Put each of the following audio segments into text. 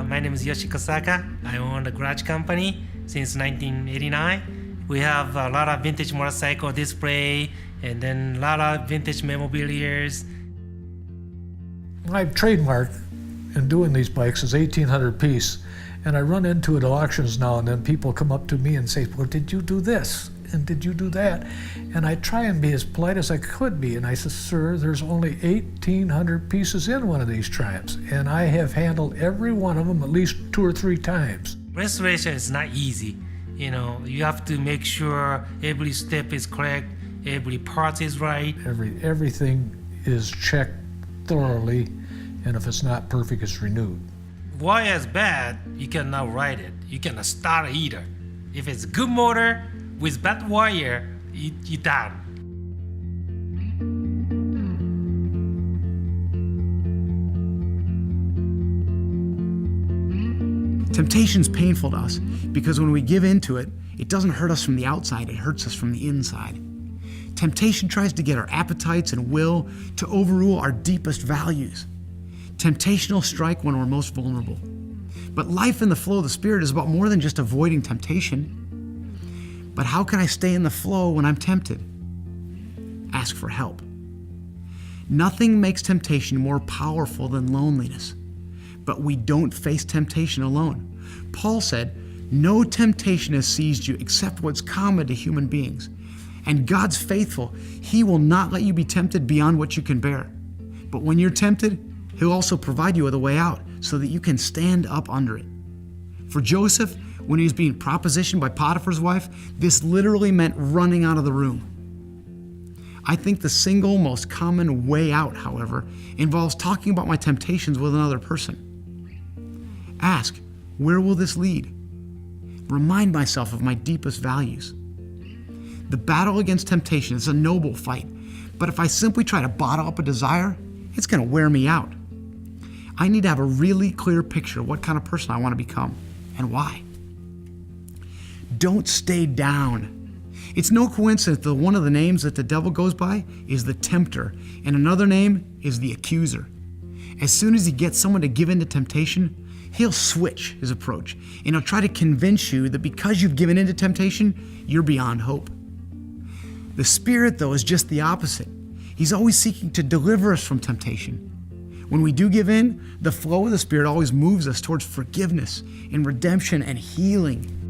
My name is Yoshi Kosaka. I own a garage company since 1989. We have a lot of vintage motorcycle display and then a lot of vintage memorabilia. My trademark in doing these bikes is 1,800 piece, and I run into it at auctions now and then. People come up to me and say, well, did you do this? And did you do that? And I try and be as polite as I could be. And I said, sir, there's only 1,800 pieces in one of these Triumphs, and I have handled every one of them at least 2 or 3 times. Restoration is not easy. You know, you have to make sure every step is correct, every part is right. Everything is checked thoroughly, and if it's not perfect, it's renewed. Wire is bad, you cannot ride it. You cannot start it either. If it's a good motor with bad wire, you're done. Temptation's painful to us because when we give into it, it doesn't hurt us from the outside, it hurts us from the inside. Temptation tries to get our appetites and will to overrule our deepest values. Temptation will strike when we're most vulnerable. But life in the flow of the Spirit is about more than just avoiding temptation. But how can I stay in the flow when I'm tempted? Ask for help. Nothing makes temptation more powerful than loneliness. But we don't face temptation alone. Paul said, no temptation has seized you except what's common to human beings. And God's faithful. He will not let you be tempted beyond what you can bear. But when you're tempted, He'll also provide you with a way out so that you can stand up under it. For Joseph, when he was being propositioned by Potiphar's wife, this literally meant running out of the room. I think the single most common way out, however, involves talking about my temptations with another person. Ask, where will this lead? Remind myself of my deepest values. The battle against temptation is a noble fight, but if I simply try to bottle up a desire, it's going to wear me out. I need to have a really clear picture of what kind of person I want to become and why. Don't stay down. It's no coincidence that one of the names that the devil goes by is the tempter, and another name is the accuser. As soon as he gets someone to give in to temptation, he'll switch his approach, and he'll try to convince you that because you've given in to temptation, you're beyond hope. The Spirit, though, is just the opposite. He's always seeking to deliver us from temptation. When we do give in, the flow of the Spirit always moves us towards forgiveness and redemption and healing.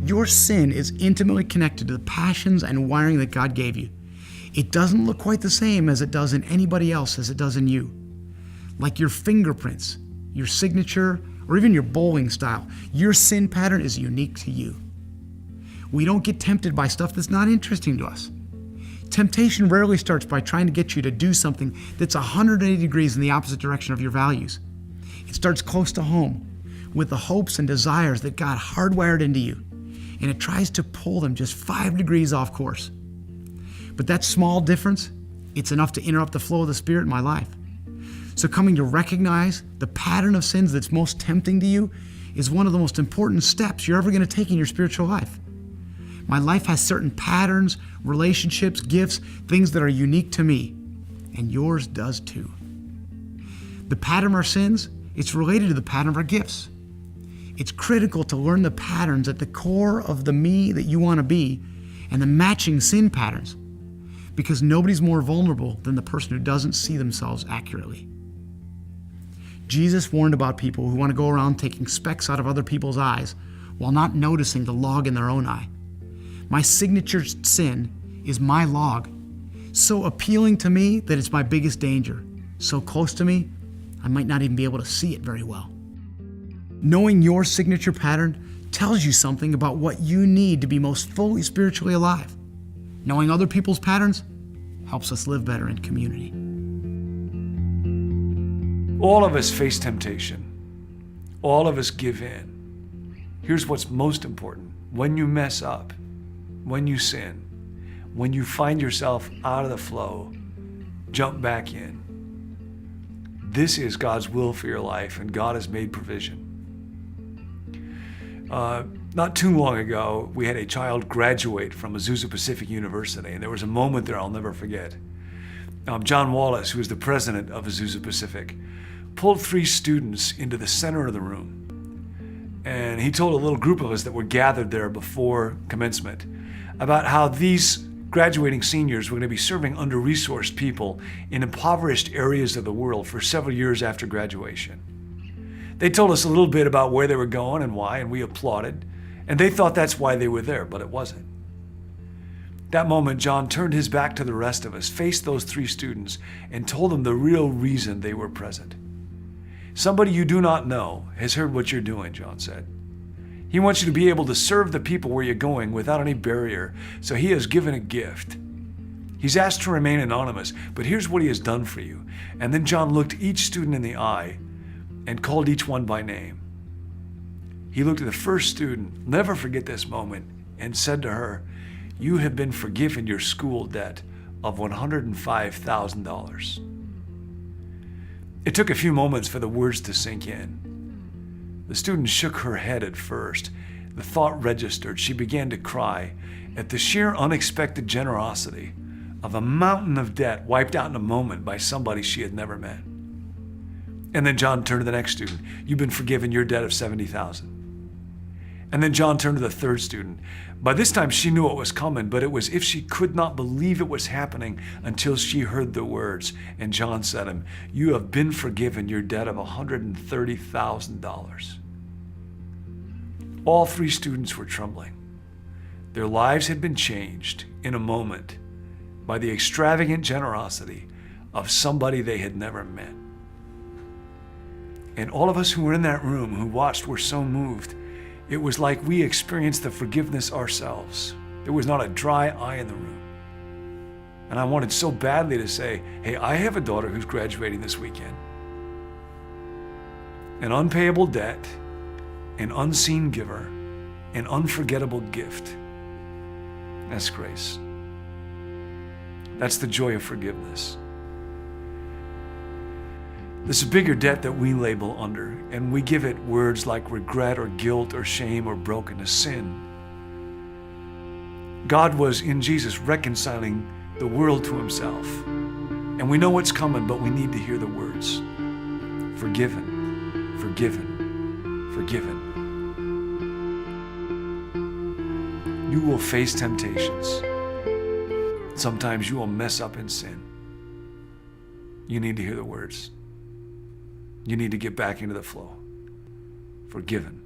Your sin is intimately connected to the passions and wiring that God gave you. It doesn't look quite the same as it does in anybody else as it does in you. Like your fingerprints, your signature, or even your bowling style, your sin pattern is unique to you. We don't get tempted by stuff that's not interesting to us. Temptation rarely starts by trying to get you to do something that's 180 degrees in the opposite direction of your values. It starts close to home, with the hopes and desires that God hardwired into you, and it tries to pull them just 5 degrees off course. But that small difference, it's enough to interrupt the flow of the Spirit in my life. So coming to recognize the pattern of sins that's most tempting to you is one of the most important steps you're ever going to take in your spiritual life. My life has certain patterns, relationships, gifts, things that are unique to me, and yours does too. The pattern of our sins, it's related to the pattern of our gifts. It's critical to learn the patterns at the core of the me that you want to be and the matching sin patterns, because nobody's more vulnerable than the person who doesn't see themselves accurately. Jesus warned about people who want to go around taking specks out of other people's eyes while not noticing the log in their own eye. My signature sin is my log, so appealing to me that it's my biggest danger, so close to me I might not even be able to see it very well. Knowing your signature pattern tells you something about what you need to be most fully spiritually alive. Knowing other people's patterns helps us live better in community. All of us face temptation. All of us give in. Here's what's most important. When you mess up, when you sin, when you find yourself out of the flow, jump back in. This is God's will for your life, and God has made provision. Not too long ago, we had a child graduate from Azusa Pacific University, and there was a moment there I'll never forget. John Wallace, who is the president of Azusa Pacific, pulled 3 students into the center of the room, and he told a little group of us that were gathered there before commencement about how these graduating seniors were going to be serving under-resourced people in impoverished areas of the world for several years after graduation. They told us a little bit about where they were going and why, and we applauded. And they thought that's why they were there, but it wasn't. That moment, John turned his back to the rest of us, faced those 3 students, and told them the real reason they were present. Somebody you do not know has heard what you're doing, John said. He wants you to be able to serve the people where you're going without any barrier, so he has given a gift. He's asked to remain anonymous, but here's what he has done for you. And then John looked each student in the eye and called each one by name. He looked at the first student, never forget this moment, and said to her, "You have been forgiven your school debt of $105,000. It took a few moments for the words to sink in. The student shook her head at first. The thought registered. She began to cry at the sheer unexpected generosity of a mountain of debt wiped out in a moment by somebody she had never met. And then John turned to the next student. "You've been forgiven your debt of $70,000. And then John turned to the third student. By this time she knew what was coming, but it was if she could not believe it was happening until she heard the words. And John said to him, "You have been forgiven your debt of $130,000. All 3 students were trembling. Their lives had been changed in a moment by the extravagant generosity of somebody they had never met. And all of us who were in that room, who watched, were so moved. It was like we experienced the forgiveness ourselves. There was not a dry eye in the room. And I wanted so badly to say, hey, I have a daughter who's graduating this weekend. An unpayable debt, an unseen giver, an unforgettable gift. That's grace. That's the joy of forgiveness. There's a bigger debt that we label under, and we give it words like regret or guilt or shame or brokenness, sin. God was in Jesus reconciling the world to himself. And we know what's coming, but we need to hear the words. Forgiven, forgiven, forgiven. You will face temptations. Sometimes you will mess up in sin. You need to hear the words. You need to get back into the flow. Forgiven.